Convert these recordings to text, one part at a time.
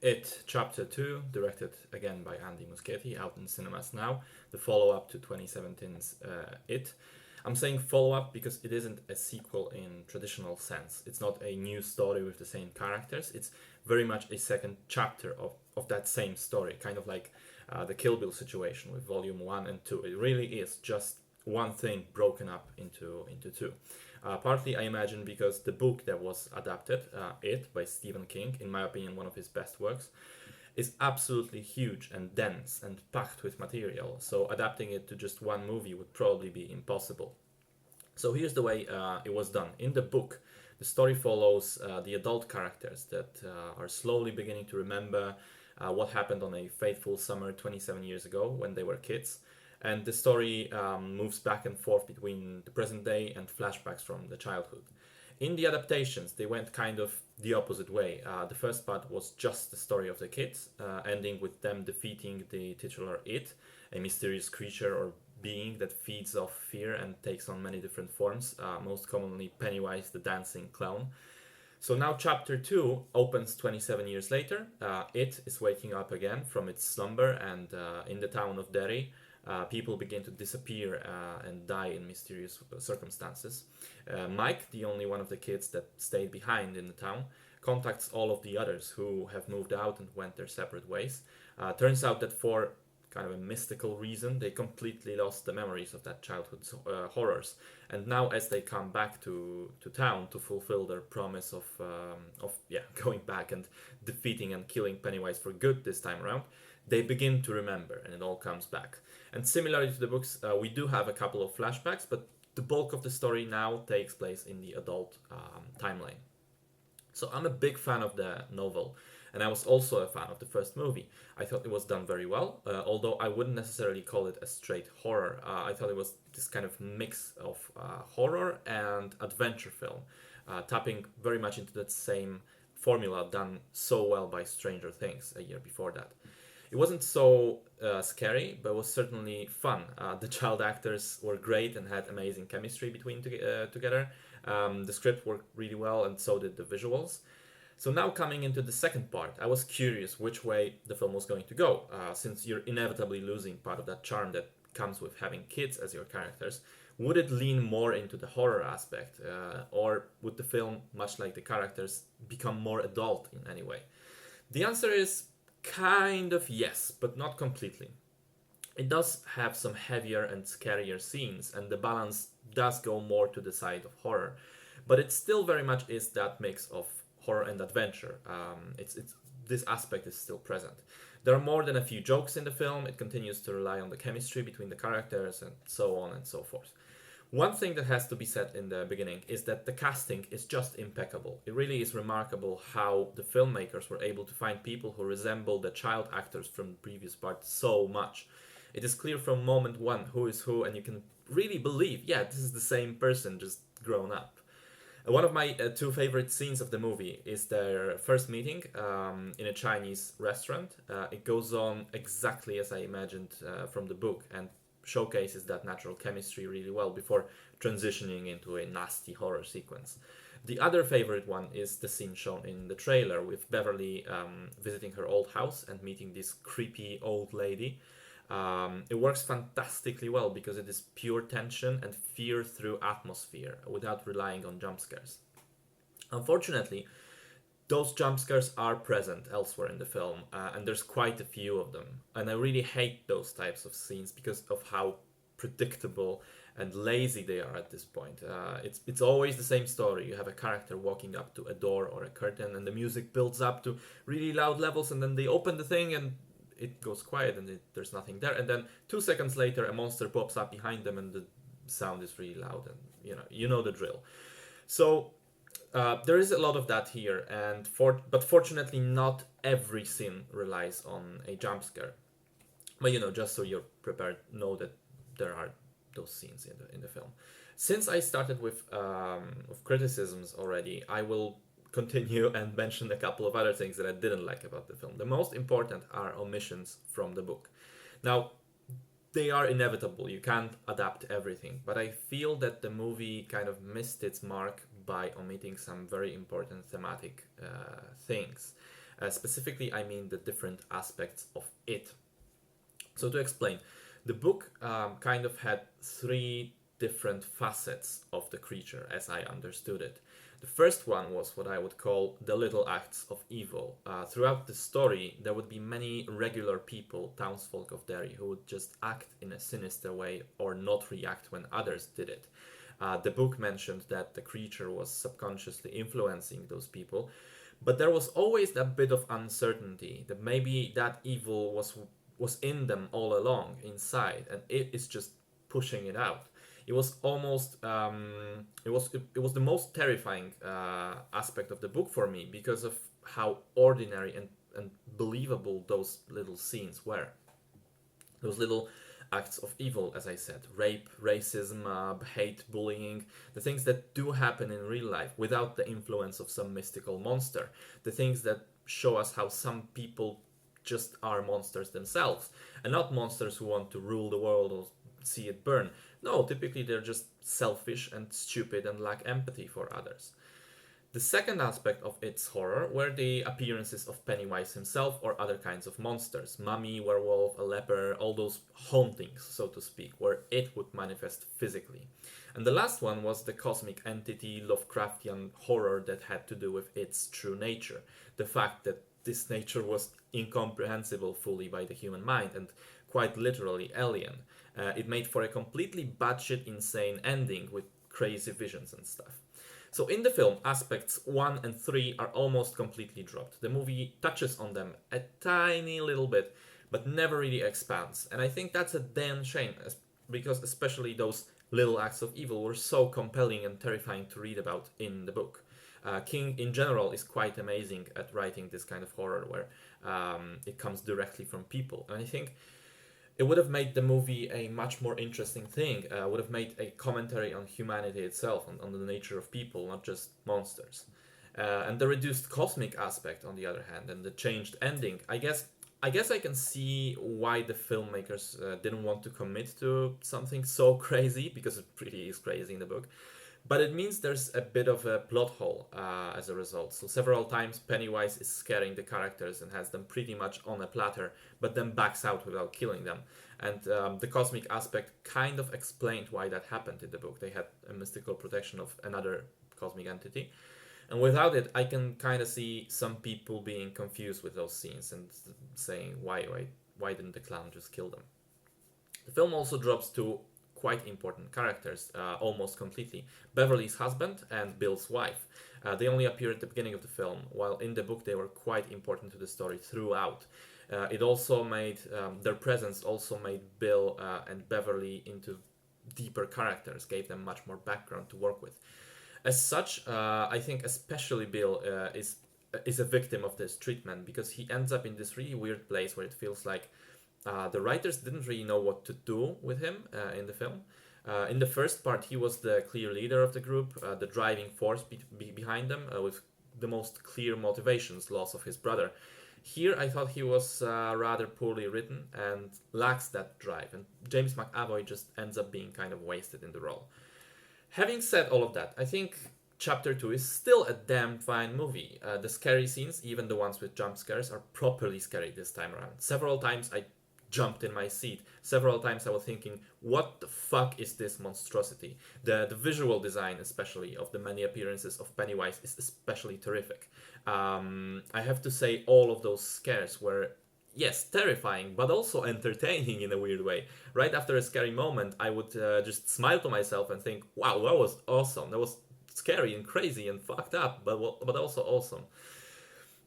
It Chapter 2, directed again by Andy Muschietti, out in cinemas now, the follow up to 2017's It. I'm saying follow up because it isn't a sequel in traditional sense. It's not a new story with the same characters. It's very much a second chapter of that same story, kind of like the Kill Bill situation with Volume 1 and 2. It really is just one thing broken up into two. Partly, I imagine, because the book that was adapted, It by Stephen King, in my opinion, one of his best works, is absolutely huge and dense and packed with material. So adapting it to just one movie would probably be impossible. So here's the way it was done. In the book, the story follows the adult characters that are slowly beginning to remember what happened on a fateful summer 27 years ago when they were kids. And the story moves back and forth between the present day and flashbacks from the childhood. In the adaptations, they went kind of the opposite way. The first part was just the story of the kids, ending with them defeating the titular It, a mysterious creature or being that feeds off fear and takes on many different forms, most commonly Pennywise the dancing clown. So now chapter 2 opens 27 years later. It is waking up again from its slumber, and in the town of Derry, people begin to disappear and die in mysterious circumstances. Mike, the only one of the kids that stayed behind in the town, contacts all of the others who have moved out and went their separate ways. Turns out that for kind of a mystical reason, they completely lost the memories of that childhood horrors. And now, as they come back to town to fulfill their promise of going back and defeating and killing Pennywise for good this time around, they begin to remember, and it all comes back. And similarly to the books, we do have a couple of flashbacks, but the bulk of the story now takes place in the adult timeline. So I'm a big fan of the novel, and I was also a fan of the first movie. I thought it was done very well, although I wouldn't necessarily call it a straight horror. I thought it was this kind of mix of horror and adventure film, tapping very much into that same formula done so well by Stranger Things a year before that. It wasn't so scary, but it was certainly fun. The child actors were great and had amazing chemistry together. The script worked really well, and so did the visuals. So now coming into the second part, I was curious which way the film was going to go, since you're inevitably losing part of that charm that comes with having kids as your characters. Would it lean more into the horror aspect, or would the film, much like the characters, become more adult in any way? The answer is kind of yes, but not completely. It does have some heavier and scarier scenes, and the balance does go more to the side of horror, but it still very much is that mix of horror and adventure. It's this aspect is still present. There are more than a few jokes in the film. It continues to rely on the chemistry between the characters and so on and so forth. One thing that has to be said in the beginning is that the casting is just impeccable. It really is remarkable how the filmmakers were able to find people who resemble the child actors from the previous part so much. It is clear from moment one who is who, and you can really believe, yeah, this is the same person, just grown up. One of my two favorite scenes of the movie is their first meeting in a Chinese restaurant. It goes on exactly as I imagined from the book and showcases that natural chemistry really well before transitioning into a nasty horror sequence. The other favorite one is the scene shown in the trailer with Beverly visiting her old house and meeting this creepy old lady. It works fantastically well because it is pure tension and fear through atmosphere without relying on jump scares. Unfortunately, those jump scares are present elsewhere in the film, and there's quite a few of them. And I really hate those types of scenes because of how predictable and lazy they are at this point. It's always the same story. You have a character walking up to a door or a curtain, and the music builds up to really loud levels, and then they open the thing, and it goes quiet, and there's nothing there. And then 2 seconds later, a monster pops up behind them, and the sound is really loud, and you know the drill. So there is a lot of that here, but fortunately, not every scene relies on a jump scare. But just so you're prepared, know that there are those scenes in the film. Since I started with criticisms already, I will continue and mention a couple of other things that I didn't like about the film. The most important are omissions from the book. Now, they are inevitable. You can't adapt everything, but I feel that the movie kind of missed its mark by omitting some very important thematic things. Specifically, I mean the different aspects of it. So to explain, the book kind of had three different facets of the creature as I understood it. The first one was what I would call the little acts of evil. Throughout the story, there would be many regular people, townsfolk of Derry, who would just act in a sinister way or not react when others did it. The book mentioned that the creature was subconsciously influencing those people, but there was always that bit of uncertainty that maybe that evil was in them all along inside, and it is just pushing it out. It was almost it was the most terrifying aspect of the book for me because of how ordinary and believable those little scenes were. Those little acts of evil, as I said, rape, racism, hate, bullying, the things that do happen in real life without the influence of some mystical monster, the things that show us how some people just are monsters themselves, and not monsters who want to rule the world or see it burn. No, typically they're just selfish and stupid and lack empathy for others. The second aspect of its horror were the appearances of Pennywise himself or other kinds of monsters, mummy, werewolf, a leper, all those hauntings, so to speak, where it would manifest physically. And the last one was the cosmic entity Lovecraftian horror that had to do with its true nature, the fact that this nature was incomprehensible fully by the human mind and quite literally alien. It made for a completely batshit insane ending with crazy visions and stuff. So in the film, aspects 1 and 3 are almost completely dropped. The movie touches on them a tiny little bit, but never really expands. And I think that's a damn shame, because especially those little acts of evil were so compelling and terrifying to read about in the book. King, in general, is quite amazing at writing this kind of horror where it comes directly from people. And I think it would have made the movie a much more interesting thing. Would have made a commentary on humanity itself, on the nature of people, not just monsters. And the reduced cosmic aspect, on the other hand, and the changed ending. I guess I can see why the filmmakers didn't want to commit to something so crazy, because it really is crazy in the book. But it means there's a bit of a plot hole as a result. So several times Pennywise is scaring the characters and has them pretty much on a platter, but then backs out without killing them. And the cosmic aspect kind of explained why that happened in the book. They had a mystical protection of another cosmic entity. And without it, I can kind of see some people being confused with those scenes and saying, why didn't the clown just kill them? The film also drops two quite important characters almost completely: Beverly's husband and Bill's wife. They only appear at the beginning of the film, while in the book they were quite important to the story throughout. It also made their presence also made Bill and Beverly into deeper characters, gave them much more background to work with. As such, I think especially Bill is a victim of this treatment, because he ends up in this really weird place where it feels like the writers didn't really know what to do with him in the film. In the first part, he was the clear leader of the group, the driving force behind them, with the most clear motivations, loss of his brother. Here, I thought he was rather poorly written and lacks that drive, and James McAvoy just ends up being kind of wasted in the role. Having said all of that, I think Chapter 2 is still a damn fine movie. The scary scenes, even the ones with jump scares, are properly scary this time around. Several times I jumped in my seat. Several times I was thinking, what the fuck is this monstrosity? The visual design, especially, of the many appearances of Pennywise is especially terrific. I have to say, all of those scares were, yes, terrifying, but also entertaining in a weird way. Right after a scary moment, I would just smile to myself and think, wow, that was awesome. That was scary and crazy and fucked up, but also awesome.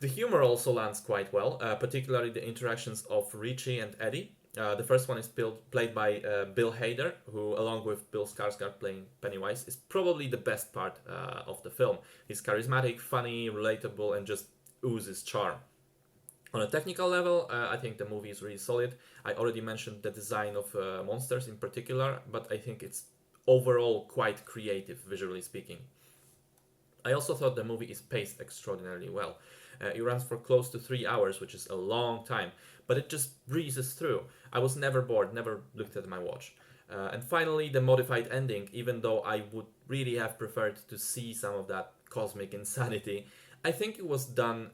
The humor also lands quite well, particularly the interactions of Richie and Eddie. The first one is played by Bill Hader, who, along with Bill Skarsgård playing Pennywise, is probably the best part of the film. He's charismatic, funny, relatable, and just oozes charm. On a technical level, I think the movie is really solid. I already mentioned the design of monsters in particular, but I think it's overall quite creative, visually speaking. I also thought the movie is paced extraordinarily well. It runs for close to 3 hours, which is a long time, but it just breezes through. I was never bored, never looked at my watch. And finally, the modified ending, even though I would really have preferred to see some of that cosmic insanity, I think it was done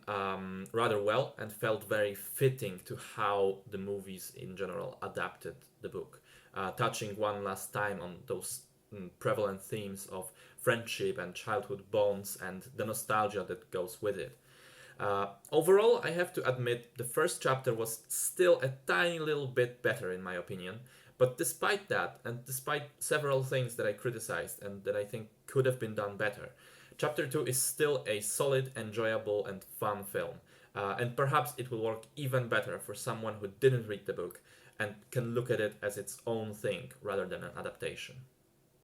rather well and felt very fitting to how the movies in general adapted the book, touching one last time on those prevalent themes of friendship and childhood bonds and the nostalgia that goes with it. Overall, I have to admit the first chapter was still a tiny little bit better in my opinion, but despite that, and despite several things that I criticized and that I think could have been done better, Chapter 2 is still a solid, enjoyable, and fun film. And perhaps it will work even better for someone who didn't read the book and can look at it as its own thing rather than an adaptation.